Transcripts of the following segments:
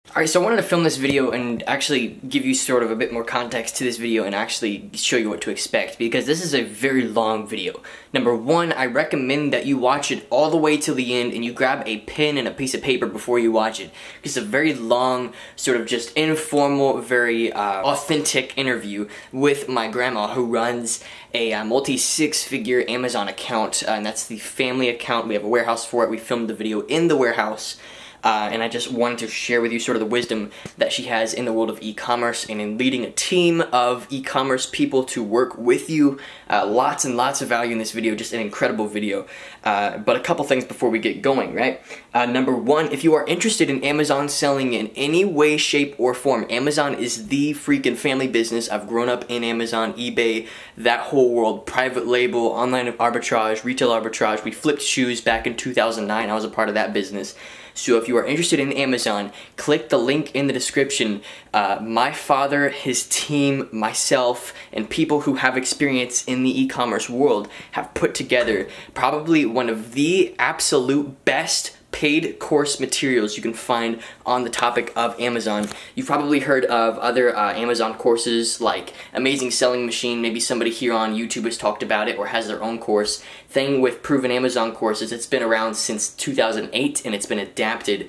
Alright, so I wanted to film this video and actually give you sort of a bit more context to this video and actually show you what to expect, because this is a very long video. Number one, I recommend that you watch it all the way till the end and you grab a pen and a piece of paper before you watch it. It's a very long, sort of just informal, very authentic interview with my grandma, who runs a multi-six-figure Amazon account, and that's the family account. We have a warehouse for it. We filmed the video in the warehouse. And I just wanted to share with you sort of the wisdom that she has in the world of e-commerce and in leading a team of e-commerce people to work with you. Lots and lots of value in this video, just an incredible video. But a couple things before we get going, right? Number one, if you are interested in Amazon selling in any way, shape, or form, Amazon is the freaking family business. I've grown up in Amazon, eBay, that whole world, private label, online arbitrage, retail arbitrage. We flipped shoes back in 2009. I was a part of that business. So if you are interested in Amazon, click the link in the description. My father, his team, myself, and people who have experience in the e-commerce world have put together probably one of the absolute best paid course materials you can find on the topic of Amazon. You've probably heard of other Amazon courses like Amazing Selling Machine. Maybe somebody here on YouTube has talked about it or has their own course. Thing with Proven Amazon courses, it's been around since 2008 and it's been adapted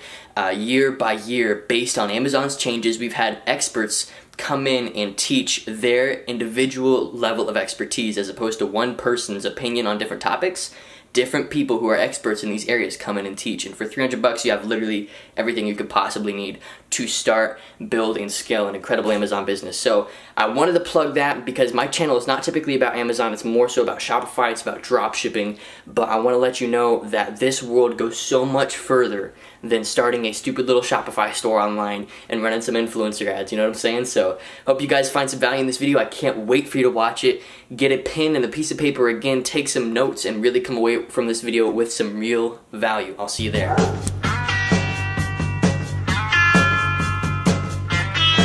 year by year based on Amazon's changes. We've had experts come in and teach their individual level of expertise as opposed to one person's opinion on different topics. Different people who are experts in these areas come in and teach, and for 300 bucks you have literally everything you could possibly need to start, build, and scale an incredible Amazon business. So I wanted to plug that because my channel is not typically about Amazon, it's more so about Shopify, it's about drop shipping, but I want to let you know that this world goes so much further than starting a stupid little Shopify store online and running some influencer ads, you know what I'm saying? So hope you guys find some value in this video. I can't wait for you to watch it. Get a pen and a piece of paper again, take some notes, and really come away from this video with some real value. I'll see you there.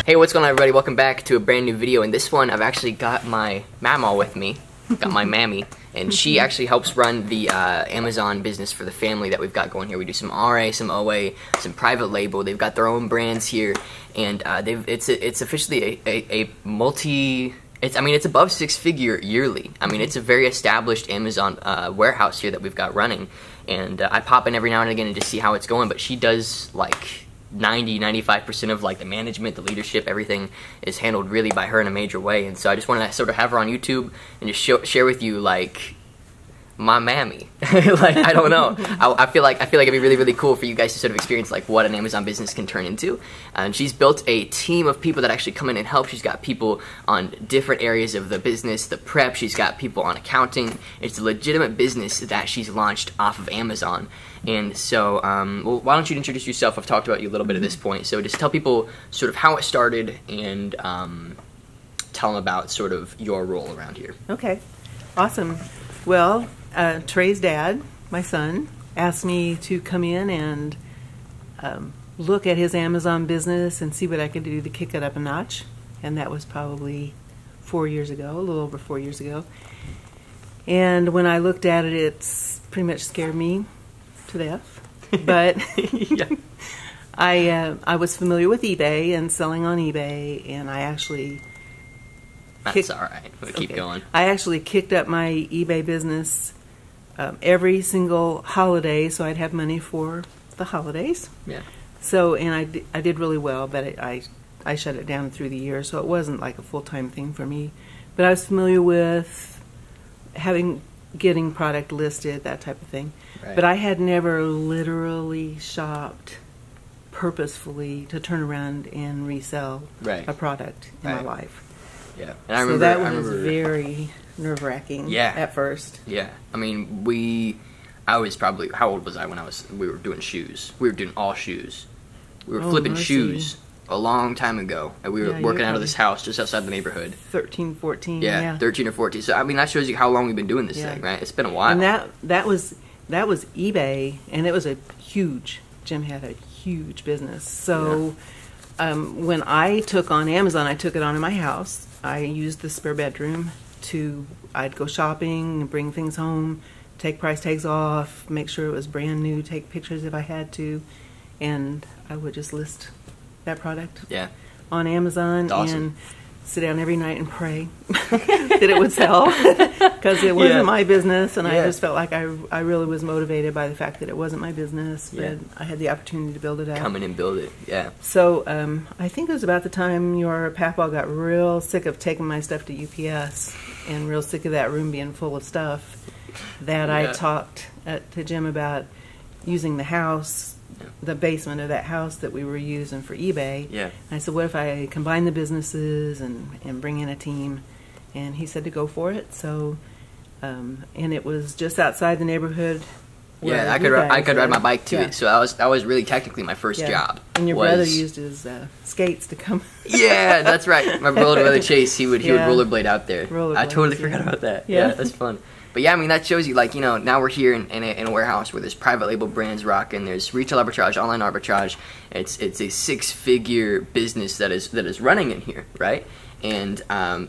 Hey, what's going on, everybody? Welcome back to a brand new video. In this one, I've actually got my mama with me. Got my mammy, and she actually helps run the Amazon business for the family that we've got going here. We do some RA, some OA, some private label. They've got their own brands here, and it's officially a multi. It's above six-figure yearly. I mean, it's a very established Amazon warehouse here that we've got running, and I pop in every now and again and just see how it's going. But she does like 90-95% of like the management, the leadership, everything is handled really by her in a major way. And so I just wanted to sort of have her on YouTube and just share with you like my mammy. Like, I don't know. I feel like it'd be really, really cool for you guys to sort of experience like what an Amazon business can turn into. And she's built a team of people that actually come in and help. She's got people on different areas of the business, the prep. She's got people on accounting. It's a legitimate business that she's launched off of Amazon. And so, well, why don't you introduce yourself? I've talked about you a little bit at this point. So just tell people sort of how it started and tell them about sort of your role around here. Okay, awesome. Well, Trey's dad, my son, asked me to come in and look at his Amazon business and see what I could do to kick it up a notch. And that was probably 4 years ago, a little over 4 years ago. And when I looked at it, it's pretty much scared me to death. But Yeah. I was familiar with eBay and selling on eBay, and I actually... That's all right. We'll keep going. I actually kicked up my eBay business every single holiday, so I'd have money for the holidays. Yeah. So, and I did really well, but I shut it down through the year, so it wasn't like a full-time thing for me. But I was familiar with getting product listed, that type of thing. Right. But I had never literally shopped purposefully to turn around and resell a product in my life. Yeah, and I so remember that was very nerve-wracking. Yeah. At first. Yeah, I mean, I was probably, how old was I when we were doing shoes? We were doing all shoes. We were flipping shoes a long time ago, and we were working out of this house just outside the neighborhood. 13, 14. Yeah, 13 or 14. So I mean, that shows you how long we've been doing this thing, right? It's been a while. And that was eBay, and it was a huge. Jim had a huge business. So when I took on Amazon, I took it on in my house. I used the spare bedroom I'd go shopping and bring things home, take price tags off, make sure it was brand new, take pictures if I had to, and I would just list that product. Yeah. On Amazon. That's awesome. And sit down every night and pray that it would sell, because it wasn't my business, and I just felt like I really was motivated by the fact that it wasn't my business, but I had the opportunity to build it out. Come in and build it, yeah. So I think it was about the time your papaw got real sick of taking my stuff to UPS and real sick of that room being full of stuff that I talked to Jim about using the house, the basement of that house that we were using for eBay. Yeah. I said, what if I combine the businesses and bring in a team? And he said to go for it. So, and it was just outside the neighborhood. Yeah, I could ride my bike to it. So that was really technically my first job. And your brother used his skates to come. Yeah, that's right. My brother Chase, he would rollerblade out there. I totally forgot about that. Yeah, that's fun. But yeah, I mean, that shows you, like, you know, now we're here in a warehouse where there's private label brands rocking, there's retail arbitrage, online arbitrage. It's a 6-figure business that is running in here, right? And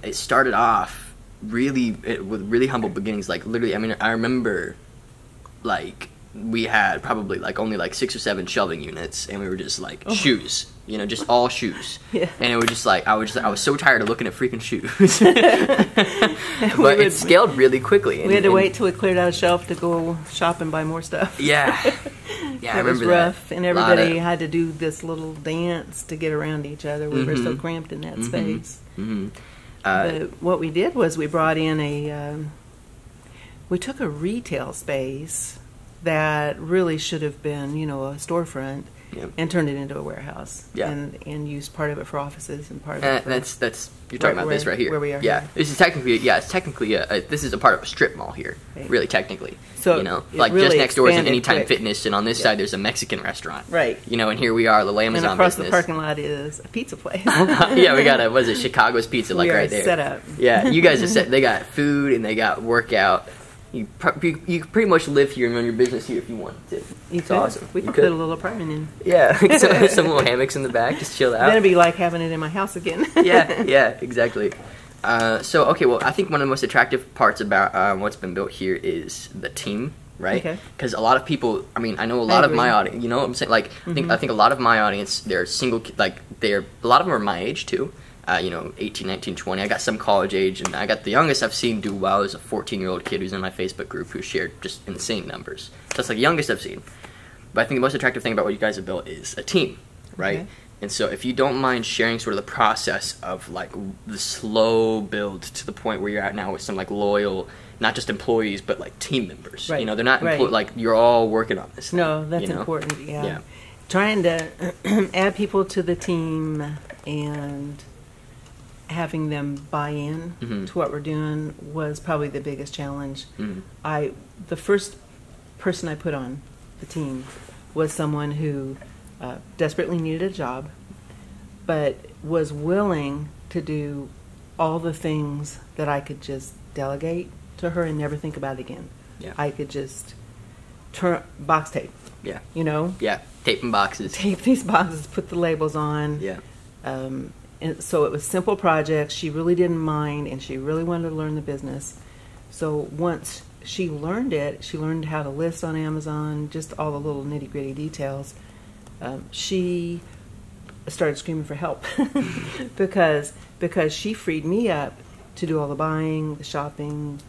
it started off with really humble beginnings. Like, literally, I mean, I remember, like, we had probably like only like 6 or 7 shelving units, and we were just like shoes, you know, just all shoes. Yeah. And it was just like I was so tired of looking at freaking shoes. But it scaled really quickly. We had to wait till we cleared out a shelf to go shop and buy more stuff. Yeah. Yeah, I remember that. It was rough, and everybody had to do this little dance to get around each other. We were so cramped in that space. But what we did was we brought in we took a retail space that really should have been, you know, a storefront, and turned it into a warehouse, and used part of it for offices and part of it for... That's you're talking about this right here. Where we are. Yeah, here. This is technically, this is a part of a strip mall here, really technically. So, you know, like really just next door is an Anytime Fitness, and on this side there's a Mexican restaurant. Right. You know, and here we are, the Amazon and across business. the parking lot is a pizza place. Yeah, we got what is it, Chicago's Pizza, like right there. Set up. Yeah, you guys are set. They got food and they got workout. You pretty much live here and run your business here if you wanted to. It's awesome. We could put a little apartment in. Yeah, some little hammocks in the back, just chill out. Then it'd be like having it in my house again. Yeah, exactly. So, okay, well, I think one of the most attractive parts about what's been built here is the team, right? Because a lot of people, I mean, I know a lot of my audience, you know what I'm saying? Like, I think a lot of my audience, they're single, like, a lot of them are my age, too. You know, 18, 19, 20. I got some college age, and I got the youngest I've seen do well is a 14-year-old kid who's in my Facebook group who shared just insane numbers. So that's like the youngest I've seen. But I think the most attractive thing about what you guys have built is a team, right? And so if you don't mind sharing sort of the process of like the slow build to the point where you're at now with some like loyal, not just employees, but like team members. You know, they're not like you're all working on this thing, No, that's important. Yeah. Trying to add people to the team and having them buy in to what we're doing was probably the biggest challenge. The first person I put on the team was someone who desperately needed a job, but was willing to do all the things that I could just delegate to her and never think about it again. I could just box tape. You know? Taping boxes. Tape these boxes, put the labels on. And so it was simple projects. She really didn't mind, and she really wanted to learn the business. So once she learned it, she learned how to list on Amazon, just all the little nitty-gritty details. She started screaming for help because she freed me up to do all the buying, the shopping,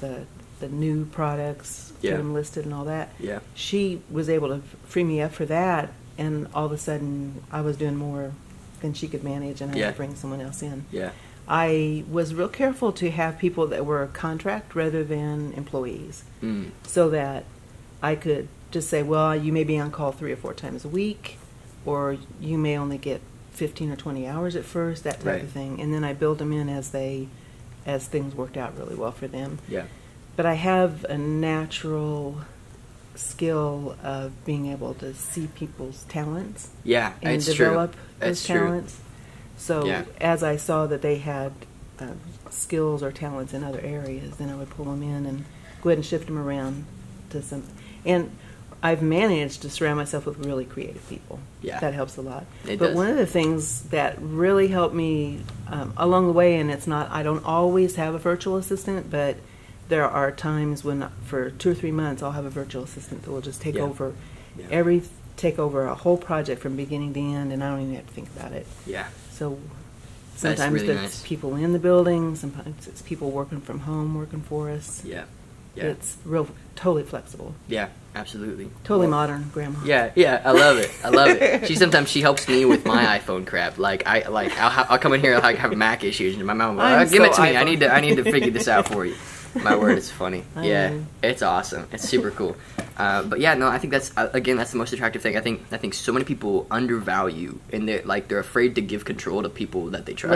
the new products, get them listed and all that. She was able to free me up for that, and all of a sudden I was doing more than she could manage, and I had to bring someone else in. I was real careful to have people that were contract rather than employees, so that I could just say, well, you may be on call 3 or 4 times a week, or you may only get 15 or 20 hours at first, that type of thing. And then I build them in as things worked out really well for them. But I have a natural skill of being able to see people's talents and develop those talents. So as I saw that they had skills or talents in other areas, then I would pull them in and go ahead and shift them around to some. And I've managed to surround myself with really creative people. That helps a lot. But one of the things that really helped me along the way, and it's not, I don't always have a virtual assistant, but there are times when for 2 or 3 months I'll have a virtual assistant that will just take over every take over a whole project from beginning to end, and I don't even have to think about it. Yeah. So That's sometimes really it's nice. people in the building, sometimes it's people working from home working for us. Yeah. Yeah. It's totally flexible. Yeah, absolutely. Totally modern, Grandma. Yeah, I love it. I love it. She helps me with my iPhone crap. Like I'll come in here and like have Mac issues, and my mom will I'm give it so to me. iPhone. I need to figure this out for you. My word, it's funny. I Yeah, know. it's awesome. It's super cool. But yeah, no, I think that's again that's the most attractive thing. I think so many people undervalue, and they're afraid to give control to people that they trust.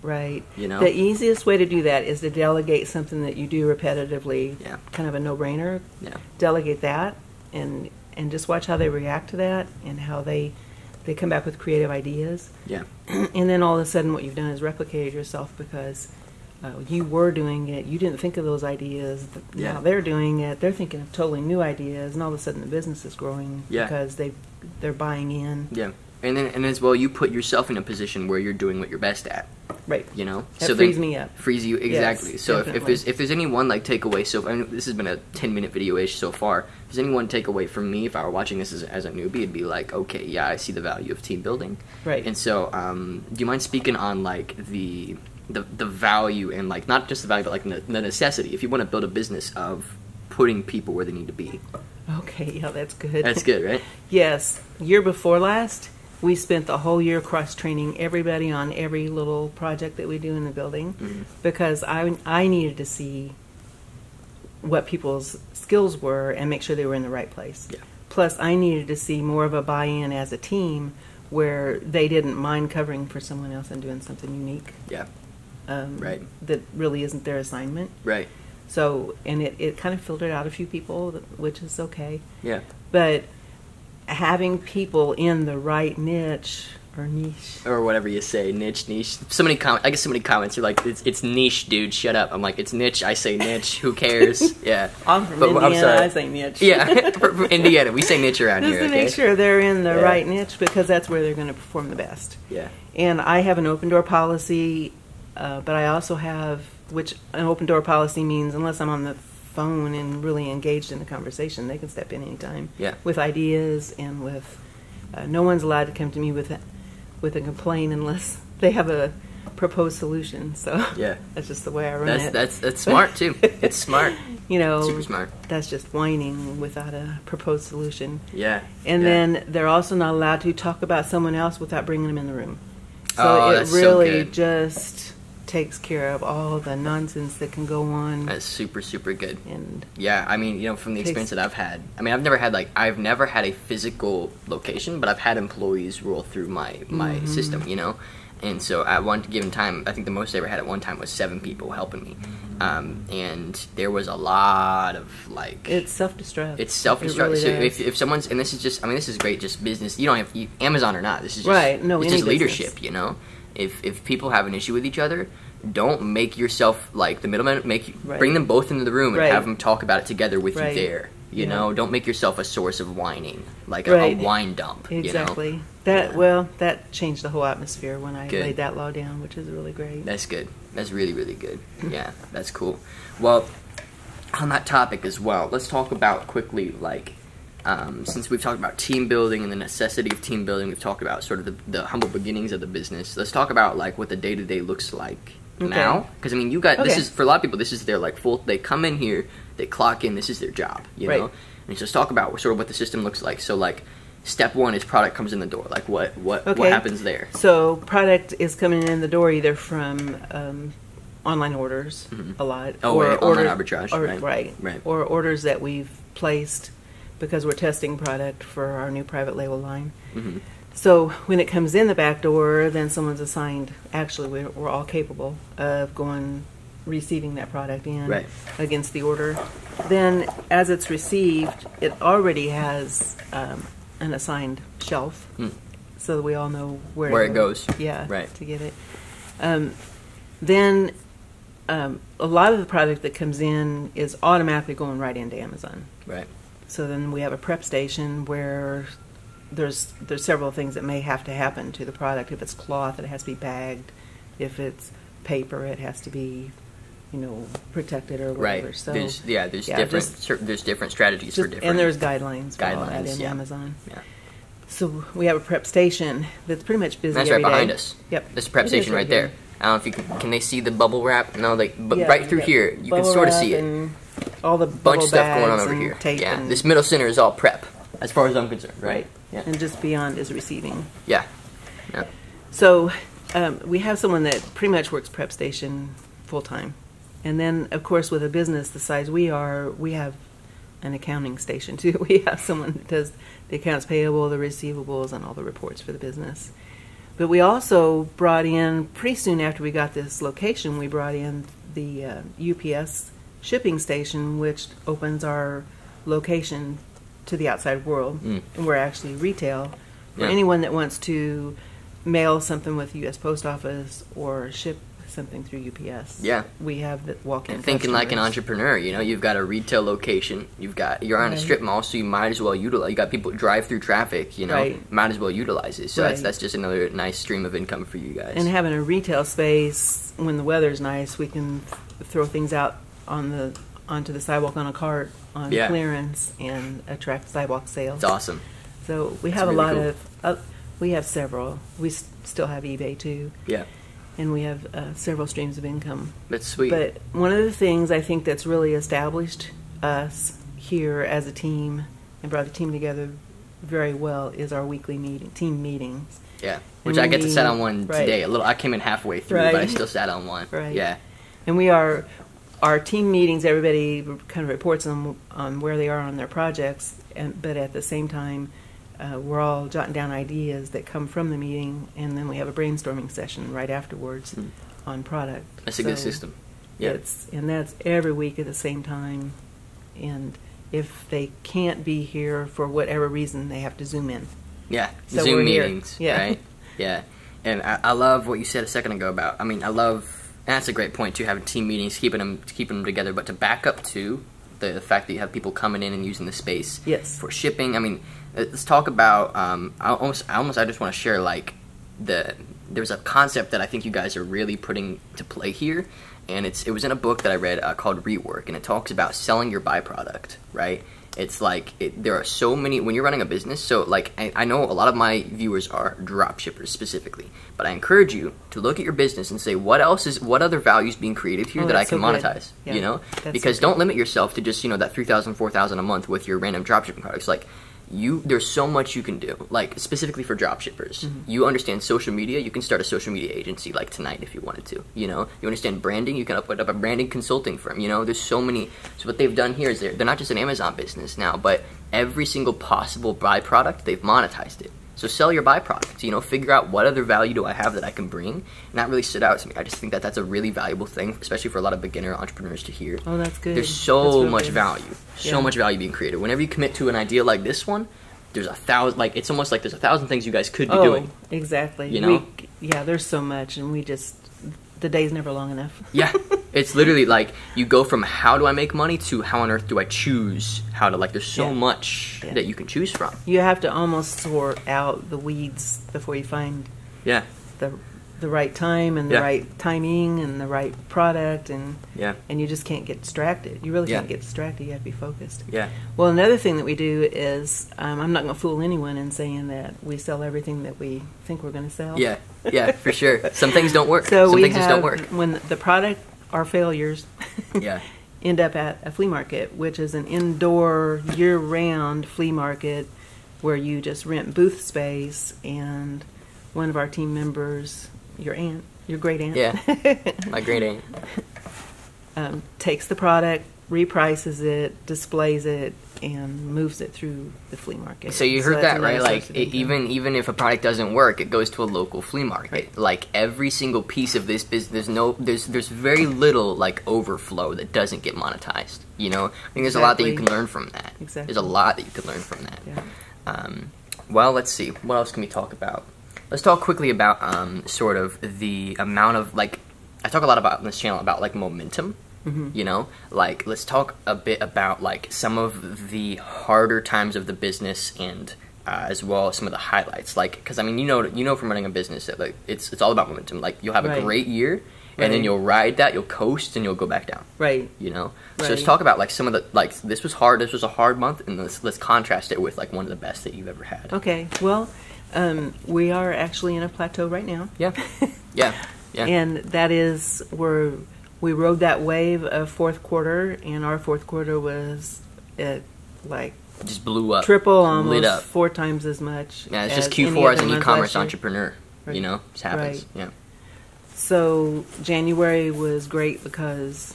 Right. You know? The easiest way to do that is to delegate something that you do repetitively. Yeah. Kind of a no-brainer. Yeah. Delegate that and just watch how they react to that and how they come back with creative ideas. Yeah. And then all of a sudden what you've done is replicated yourself because you were doing it. You didn't think of those ideas. Yeah. Now they're doing it. They're thinking of totally new ideas, and all of a sudden the business is growing Yeah. because they're buying in. Yeah. And as well, you put yourself in a position where you're doing what you're best at. Right. You know, That frees me up. Frees you exactly. Yes, so definitely. if there's any one like takeaway, so I mean, this has been a 10-minute video-ish so far. If there's any one takeaway from me, if I were watching this as a newbie, it'd be like, okay, yeah, I see the value of team building. Right. And so, do you mind speaking on like the value and like not just the value, but like the necessity if you want to build a business of putting people where they need to be? Okay, yeah, that's good. That's good, right? Yes. Year before last, we spent the whole year cross-training everybody on every little project that we do in the building because I needed to see what people's skills were and make sure they were in the right place. Yeah. Plus, I needed to see more of a buy-in as a team where they didn't mind covering for someone else and doing something unique. Yeah. Right. That really isn't their assignment. Right. So, and it kind of filtered out a few people, which is okay. Yeah. But having people in the right niche or niche, or whatever you say, niche. So many I get so many comments. You're like, it's niche, dude. Shut up. I'm like, it's niche. I say niche. Who cares? Yeah. I'm from But I'm Indiana. sorry. I say niche. Yeah, from Indiana, we say niche around Just here. to Okay. make sure they're in the Yeah. right niche because that's where they're going to perform the best. Yeah. And I have an open door policy, but I also have, which an open door policy means unless I'm on the phone and really engaged in the conversation, they can step in anytime. Yeah. With ideas and with no one's allowed to come to me with a complaint unless they have a proposed solution. So Yeah. that's just the way I run it. That's smart too. It's smart. You know, Super smart. That's just whining without a proposed solution. Yeah. And Yeah. then they're also not allowed to talk about someone else without bringing them in the room. So Oh, it that's so really good. just takes care of all the nonsense that can go on. That's super, super good. And Yeah, I mean, from the experience that I've had, I mean, I've never had a physical location, but I've had employees roll through my system, and so at one given time, I think the most I ever had at one time was 7 people helping me, and there was a lot of it's self-destruct. It's self-destruct. It really So does. if someone's, and this is great, just business. You don't have Amazon or not. This is just, Right, no, it's any just leadership. business. If people have an issue with each other, don't make yourself like the middleman. Right. Bring them both into the room and Right. have them talk about it together with Right. you there. You Yeah. know, don't make yourself a source of whining, like Right. a wine dump. Exactly. Yeah. That changed the whole atmosphere when I Good. laid that law down, which is really great. That's good. That's really, really good. Yeah, that's cool. Well, on that topic as well, let's talk about quickly, since we've talked about team building and the necessity of team building, we've talked about sort of the humble beginnings of the business. Let's talk about, what the day-to-day looks like now. Because, I mean, this is, for a lot of people, this is their, they come in here, they clock in, this is their job, you Right. know? And so let's talk about sort of what the system looks like. So, step 1 is product comes in the door. What Okay. happens there? So product is coming in the door either from online orders, a lot, Oh, or right, online orders- arbitrage, or, right. or orders that we've placed because we're testing product for our new private label line. Mm-hmm. So when it comes in the back door, then someone's assigned. Actually, we're all capable of receiving that product in Right. against the order. Then, as it's received, it already has an assigned shelf, so that we all know where it goes. Yeah, Right. to get it. Then a lot of the product that comes in is automatically going right into Amazon. Right. So then we have a prep station where there's several things that may have to happen to the product. If it's cloth, it has to be bagged. If it's paper, it has to be, protected or whatever. Right. So there's yeah, different strategies for different. and there's guidelines for all that Guidelines, in yeah. Amazon. Yeah. So we have a prep station that's pretty much busy. That's every right behind day. us. Yep. There's a prep station right there. I don't know if you can they see the bubble wrap? No, but Yeah, right through here you can sort of see it. And all the Bunch of stuff going on over here. Yeah, this middle center is all prep, as far as I'm concerned, right? Yeah. And just beyond is receiving. Yeah. Yeah. So we have someone that pretty much works prep station full time, and then of course with a business the size we are, we have an accounting station too. We have someone that does the accounts payable, the receivables, and all the reports for the business. But we also brought in, pretty soon after we got this location, we brought in the UPS shipping station, which opens our location to the outside world. And we're actually retail for anyone that wants to mail something with the U.S. Post Office or ship something through UPS. Yeah. We have the walk-in. Thinking like an entrepreneur, you know, you've got a retail location, you're on a strip mall, so you might as well utilize. You got people drive through traffic, you know, might as well utilize it. So that's just another nice stream of income for you guys. And having a retail space when the weather's nice, we can throw things out onto the sidewalk on a cart on clearance and attract sidewalk sales. It's awesome. So we have really a lot of. We have several. We still have eBay too. Yeah. And we have several streams of income. That's sweet. But one of the things I think that's really established us here as a team and brought the team together very well is our weekly team meetings. Yeah, which I get to sit on one today. I came in halfway through, but I still sat on one. Right. Yeah. And our team meetings, everybody kind of reports on where they are on their projects, but at the same time, we're all jotting down ideas that come from the meeting, and then we have a brainstorming session right afterwards on product. That's a good system. Yeah. And that's every week at the same time. And if they can't be here for whatever reason, they have to Zoom in. Yeah, so Zoom meetings, right? Yeah. And I love what you said a second ago about, and that's a great point too, having team meetings, keeping them together, but to back up to the fact that you have people coming in and using the space for shipping. I mean, let's talk about, I just want to share, like, there's a concept that I think you guys are really putting to play here, and it was in a book that I read called Rework, and it talks about selling your byproduct, right? It's like, there are so many, when you're running a business, so like, I know a lot of my viewers are drop shippers specifically, but I encourage you to look at your business and say, what other value is being created here that I can monetize, you know? Because don't limit yourself to just, that $3,000, $4,000 a month with your random drop shipping products. Like, there's so much you can do, like specifically for drop shippers. You understand social media, you can start a social media agency like tonight if you wanted to, you understand branding, you can put up a branding consulting firm, there's so many. So what they've done here is they're not just an Amazon business now, but every single possible byproduct, they've monetized it. So sell your byproduct, figure out what other value do I have that I can bring. And that really stood out to me. I just think that that's a really valuable thing, especially for a lot of beginner entrepreneurs to hear. Oh, that's good. There's so much value, so much value being created. Whenever you commit to an idea like this one, there's 1,000, like, it's almost like there's 1,000 things you guys could be doing. Exactly. There's so much, and the day's never long enough. Yeah. It's literally like you go from how do I make money to how on earth do I choose how to, like, there's so much that you can choose from. You have to almost sort out the weeds before you find the right time and the right timing and the right product, and you just can't get distracted. You really can't get distracted. You have to be focused. Yeah. Well, another thing that we do is I'm not going to fool anyone in saying that we sell everything that we think we're going to sell. Yeah, for sure. Some things don't work. So Some things just don't work. When the product are failures, end up at a flea market, which is an indoor, year-round flea market where you just rent booth space, and one of our team members, your great aunt, my great aunt, takes the product, reprices it, displays it, and moves it through the flea market. So you heard that, right? Like, even if a product doesn't work, it goes to a local flea market. Right. Like, every single piece of this business, there's very little, like, overflow that doesn't get monetized. I think there's a lot that you can learn from that. Exactly. There's a lot that you can learn from that. Yeah. Well, let's see. What else can we talk about? Let's talk quickly about sort of the amount of, like, I talk a lot about on this channel about, like, momentum. Like, let's talk a bit about, like, some of the harder times of the business, and as well as some of the highlights. Like, because I mean, you know from running a business that, like, it's all about momentum. Like, you'll have a great year, and then you'll ride that, you'll coast, and you'll go back down. Right. You know? Right. So let's talk about, like, some of the, like, this was hard, this was a hard month, and let's contrast it with, like, one of the best that you've ever had. Okay. Well, we are actually in a plateau right now. Yeah. Yeah. Yeah. And that is where we rode that wave of fourth quarter, and our fourth quarter was at, like, just blew up. Triple, almost lit up. 4 times as much. Yeah, it's just any Q4 as other an month e-commerce last year. entrepreneur. Right. You know, just happens. Right. Yeah. So January was great because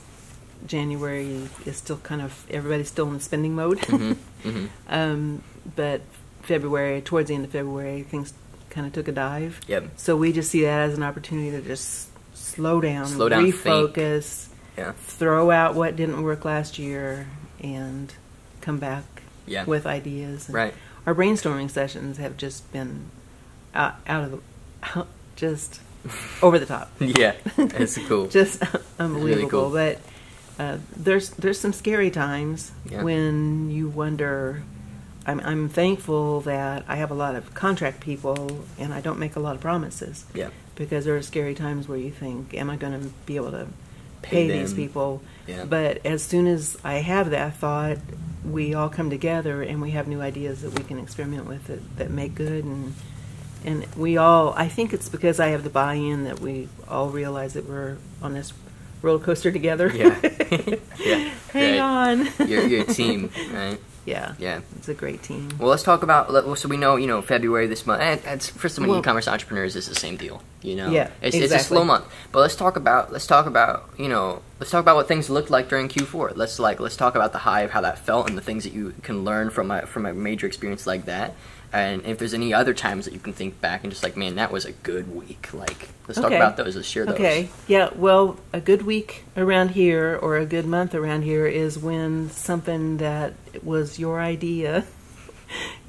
January is still kind of, everybody's still in spending mode. Mm-hmm. Mm-hmm. But February, towards the end of February, things kind of took a dive. Yep. So we just see that as an opportunity to just slow down, refocus, yeah, throw out what didn't work last year, and come back with ideas. And right. Our brainstorming sessions have just been just over the top. Yeah, it's cool. Just unbelievable. Really cool. But there's some scary times when you wonder. I'm thankful that I have a lot of contract people and I don't make a lot of promises. Yeah. Because there are scary times where you think, am I going to be able to pay these people? Yeah. But as soon as I have that thought, we all come together and we have new ideas that we can experiment with that make good, and we all, I think it's because I have the buy-in that we all realize that we're on this roller coaster together. Yeah. Yeah. Hang on. You're a team, right? Yeah. Yeah. It's a great team. Well, let's talk about, so we know, February this month, and it's, for so many e-commerce entrepreneurs, it's the same deal, Yeah, it's a slow month. But let's talk about what things looked like during Q4. Let's talk about the high of how that felt and the things that you can learn from a major experience like that. And if there's any other times that you can think back and just like, man, that was a good week. Like, let's talk about those. Let's share those. Okay. Yeah. Well, a good week around here or a good month around here is when something that was your idea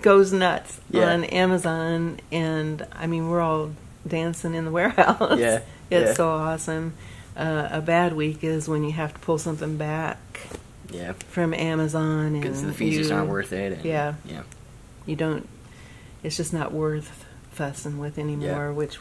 goes nuts on Amazon, and I mean, we're all dancing in the warehouse. Yeah. It's so awesome. A bad week is when you have to pull something back. Yeah. From Amazon, and because the fees just aren't worth it. And, yeah. You don't. It's just not worth fussing with anymore, which,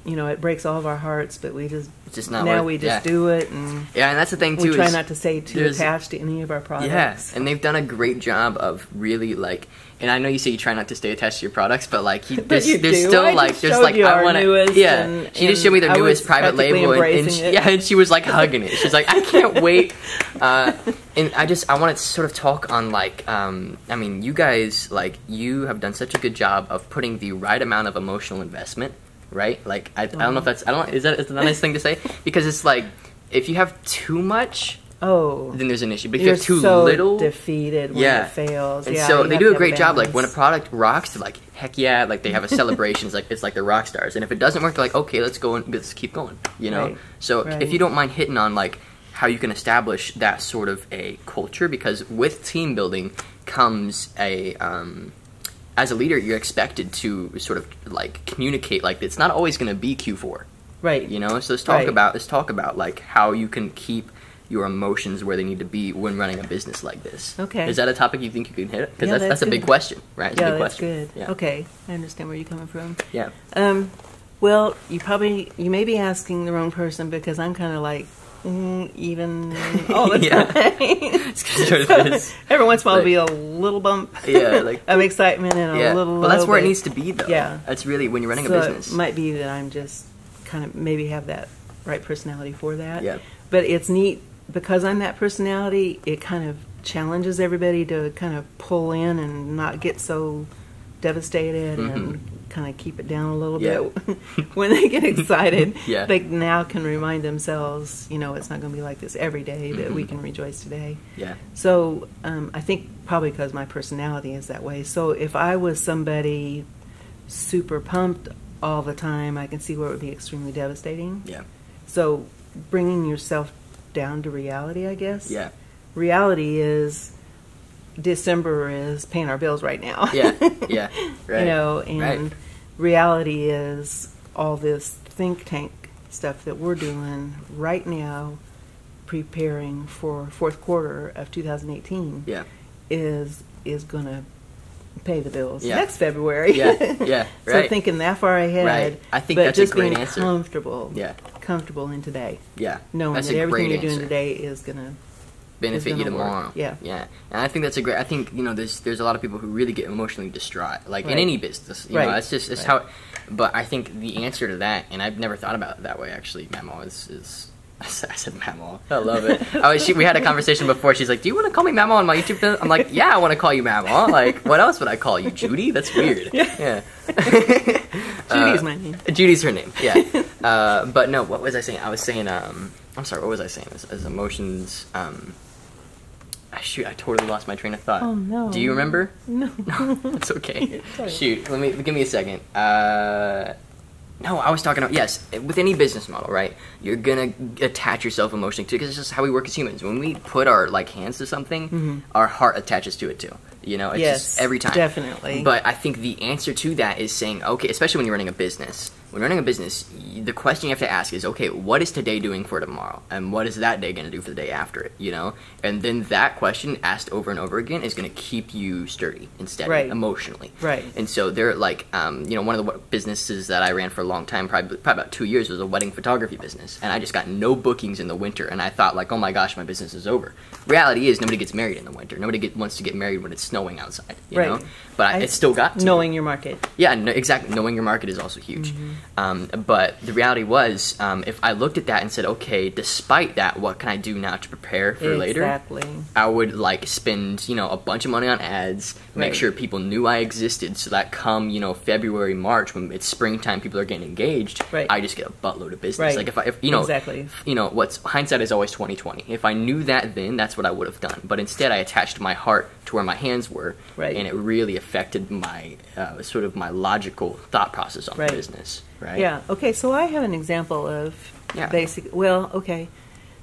it breaks all of our hearts, but we just, it's just not now worth, we just do it. And and that's the thing, too. We try not to stay too attached to any of our products. Yeah, and they've done a great job of really, like, and I know you say you try not to stay attached to your products, but, like, there's still, like, I want to, she just showed me their newest private label, and she was, like, hugging it. She's like, I can't wait. And I want to sort of talk on, like, I mean, you guys, like, you have done such a good job of putting the right amount of emotional investment, right? Like, I don't know if that's, is that a nice thing to say? Because it's like, if you have too much, then there's an issue. But if you have too little, defeated when it fails. And so they do a great job. Like, when a product rocks, they're like, heck yeah! Like, they have a celebration. It's like they're rock stars. And if it doesn't work, they're like, okay, let's go and let's keep going. Right. So if you don't mind hitting on, like, how you can establish that sort of a culture, because with team building comes a as a leader, you're expected to sort of, like, communicate. Like, it's not always going to be Q4, right? So let's talk about like how you can keep your emotions where they need to be when running a business like this. Okay. Is that a topic you think you can hit? Because that's a big question, right? It's a big question. Good. Yeah. Okay, I understand where you're coming from. Yeah. Well, you may be asking the wrong person, because I'm kind of like, even all the time. So, every once in a while, there'll be a little bump of excitement and a little. Well, that's where it needs to be, though. Yeah, that's really when you're running a business. It might be that I'm just kind of maybe have that right personality for that. Yeah. But it's neat because I'm that personality. It kind of challenges everybody to kind of pull in and not get so devastated and kind of keep it down a little bit. When they get excited, they now can remind themselves, it's not going to be like this every day, that we can rejoice today. Yeah. So I think probably because my personality is that way. So if I was somebody super pumped all the time, I can see where it would be extremely devastating. Yeah. So bringing yourself down to reality, I guess. Yeah. Reality is December is paying our bills right now. Yeah. Right. And reality is all this think tank stuff that we're doing right now, preparing for fourth quarter of 2018. Yeah. Is going to pay the bills next February. Yeah. Right. So thinking that far ahead. Right. I think that's a great answer. Comfortable. Yeah. comfortable in today. Yeah. Knowing That's that a everything great you're doing answer. today is going to benefit you gonna work. tomorrow. Yeah. Yeah. And I think that's a great, I think, you know, there's a lot of people who really get emotionally distraught, like in Right. any business, you know, Right. that's just, it's Right. how, but I think the answer to that, and I've never thought about it that way actually, Mamaw, is I said Mamaw. I love it. We had a conversation before. She's like, "Do you want to call me Mamaw on my YouTube channel?" I'm like, "Yeah, I want to call you Mamaw. Like, what else would I call you, Judy? That's weird." Yeah. Judy's my name. Judy's her name. Yeah. But no, what was I saying? I was saying, I'm sorry. What was I saying? As emotions. Shoot, I totally lost my train of thought. Oh no. Do you remember? No. It's okay. Sorry. Shoot, give me a second. No, I was talking about, yes, with any business model, right? You're gonna attach yourself emotionally to it because it's just how we work as humans. When we put our like hands to something, our heart attaches to it too. You know, it's just every time. Definitely. But I think the answer to that is saying, okay, especially when you're running a business. When running a business, the question you have to ask is, okay, what is today doing for tomorrow? And what is that day going to do for the day after it, you know? And then that question asked over and over again is going to keep you sturdy and steady emotionally. Right. And so they're like, you know, one of the businesses that I ran for a long time, probably about 2 years, was a wedding photography business. And I just got no bookings in the winter. And I thought like, oh my gosh, my business is over. Reality is nobody gets married in the winter. Nobody wants to get married when it's snowing outside, you know? But it still got to knowing your market. Yeah, no, exactly. Knowing your market is also huge. But the reality was, if I looked at that and said, okay, despite that, what can I do now to prepare for later? Exactly. I would like spend, you know, a bunch of money on ads, make sure people knew I existed, so that come, you know, February, March, when it's springtime, people are getting engaged. I just get a buttload of business. Like if you know, you know, what's hindsight is always 20/20. If I knew that then, that's what I would have done. But instead, I attached my heart to where my hands were, and it really affected my sort of my logical thought process on the business. Right. Yeah. Okay. So I have an example of basic. Well, okay. And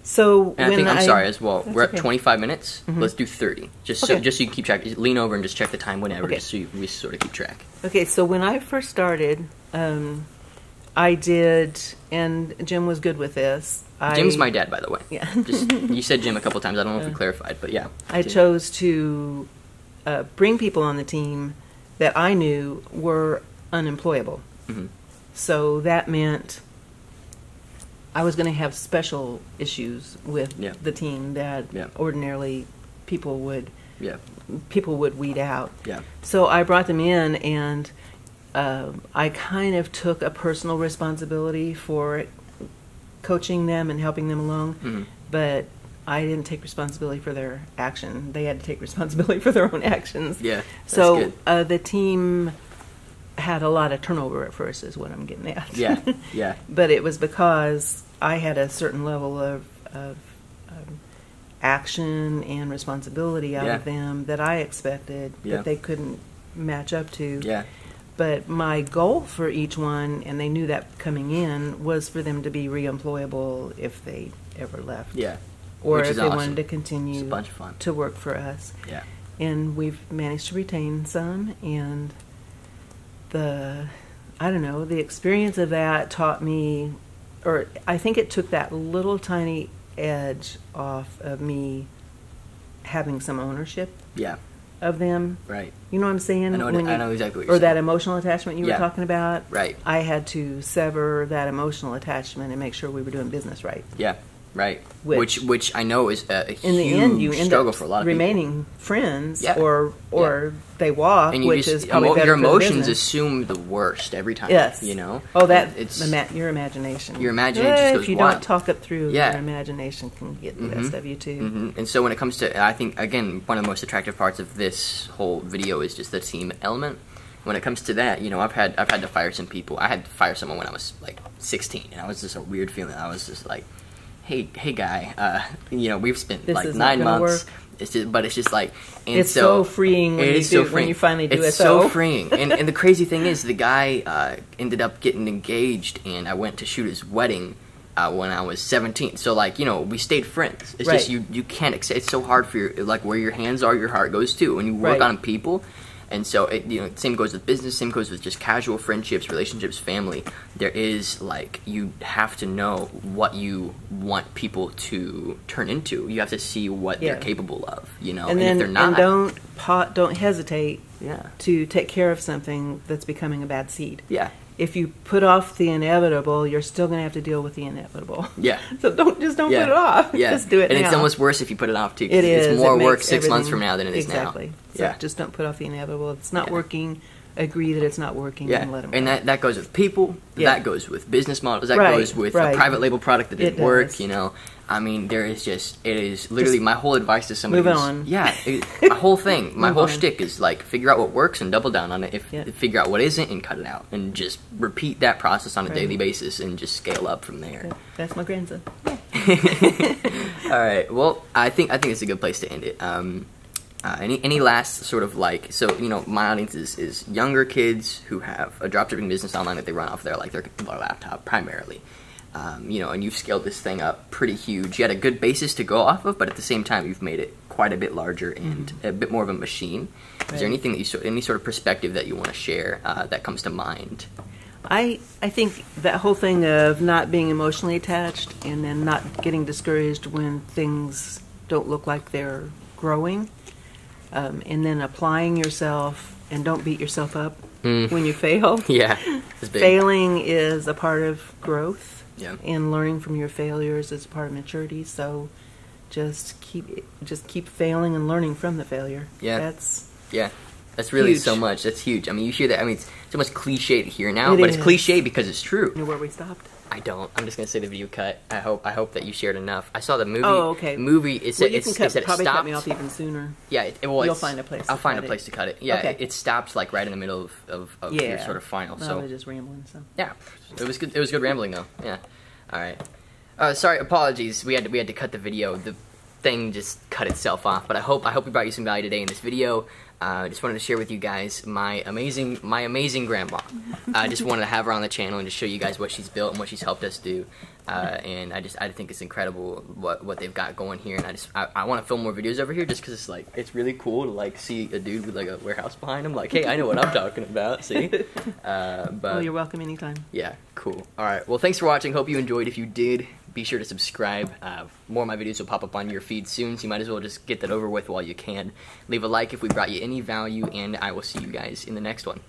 So when I think I'm sorry as well. We're okay. at 25 minutes. Let's do 30. Just so you can keep track. Just lean over and just check the time whenever, just so we sort of keep track. Okay. So when I first started, I did, and Jim was good with this. Jim's my dad, by the way. Yeah. You said Jim a couple times. I don't know if we clarified, but yeah. I chose to bring people on the team that I knew were unemployable. So that meant I was going to have special issues with the team that ordinarily people would weed out. So I brought them in, and I kind of took a personal responsibility for coaching them and helping them along, but I didn't take responsibility for their action. They had to take responsibility for their own actions. Yeah. So the team had a lot of turnover at first, is what I'm getting at. Yeah. But it was because I had a certain level of action and responsibility out of them that I expected that they couldn't match up to. But my goal for each one, and they knew that coming in, was for them to be reemployable if they ever left. Or if they wanted to continue it's a bunch of fun. To work for us. And we've managed to retain some, and the experience of that taught me, or I think it took that little tiny edge off of me having some ownership of them. You know what I'm saying? I know exactly what you're saying. Or that emotional attachment you were talking about. I had to sever that emotional attachment and make sure we were doing business right. Which I know is a huge in the end, you end struggle up for a lot of remaining friends, or they walk, and which is probably better your for the emotions business. assume the worst every time. You know. Oh, it's your imagination. Your imagination just goes if you wild. don't talk it through, your imagination can get the best of you too. And so when it comes to, I think again, one of the most attractive parts of this whole video is just the team element. When it comes to that, you know, I've had to fire some people. I had to fire someone when I was like 16, and I was just a weird feeling. I was just like, hey guy, you know, we've spent like 9 months. It's just like, and it's so freeing when when you finally do it. It's so freeing. And the crazy thing is, the guy ended up getting engaged, and I went to shoot his wedding when I was 17. So like, you know, we stayed friends. It's just you can't accept. It's so hard for where your hands are, your heart goes too. When you work on people. And so, same goes with business, same goes with just casual friendships, relationships, family. There is, you have to know what you want people to turn into. You have to see what they're capable of, you know. And if they're not... And don't hesitate to take care of something that's becoming a bad seed. if you put off the inevitable, you're still going to have to deal with the inevitable. Yeah. So don't put it off. Yeah. Just do it and now. it's almost worse if you put it off too. It is. It's more It work makes 6 months everything- from now than it is exactly. now. So Yeah. just don't put off the inevitable. If it's not working, agree that it's not working and let them and that goes with people. Yeah. That goes with business models. That Right, goes with right. a private label product that didn't It work. does. You know, I mean, it is literally my whole advice to somebody. Move who's- on. Yeah, my whole thing, my Move whole on. shtick is like figure out what works and double down on it. Yeah. Figure out what isn't and cut it out, and just repeat that process on a Right. daily basis and just scale up from there. That's my grandson. All right. Well, I think it's a good place to end it. Any last sort of like, so you know, my audience is younger kids who have a dropshipping business online that they run off their laptop primarily. You know, and you've scaled this thing up pretty huge. You had a good basis to go off of, but at the same time, you've made it quite a bit larger and a bit more of a machine. Is there anything that any sort of perspective that you want to share that comes to mind? I think that whole thing of not being emotionally attached and then not getting discouraged when things don't look like they're growing, and then applying yourself and don't beat yourself up when you fail. Yeah, it's big. Failing is a part of growth. Yeah. And learning from your failures is part of maturity. So just keep failing and learning from the failure. Yeah. That's That's really huge. so much. That's huge. I mean, you hear that. I mean, it's so much cliche to hear now, It but it's is. cliche because it's true. You know where we stopped. I don't. I'm just gonna say the video cut. I hope that you shared enough. I saw the movie. Oh, okay. Movie. It said Well, you it can said it probably stopped. cut me off even sooner. Yeah. You'll find a place I'll to find a cut place it. to cut it. Yeah. Okay. It stopped like right in the middle of your sort of final. No, So I was just rambling. So yeah, it was good. It was good rambling though. Yeah. All right. Sorry. Apologies. We had to cut the video. The thing just cut itself off. But I hope we brought you some value today in this video. I just wanted to share with you guys my amazing grandma. I just wanted to have her on the channel and just show you guys what she's built and what she's helped us do. And I think it's incredible what they've got going here. And I want to film more videos over here just because it's like it's really cool to like see a dude with like a warehouse behind him. Like, hey, I know what I'm talking about. See? But you're welcome anytime. yeah, cool. All right. Well, thanks for watching. Hope you enjoyed. If you did, be sure to subscribe. More of my videos will pop up on your feed soon, so you might as well just get that over with while you can. Leave a like if we brought you any value, and I will see you guys in the next one.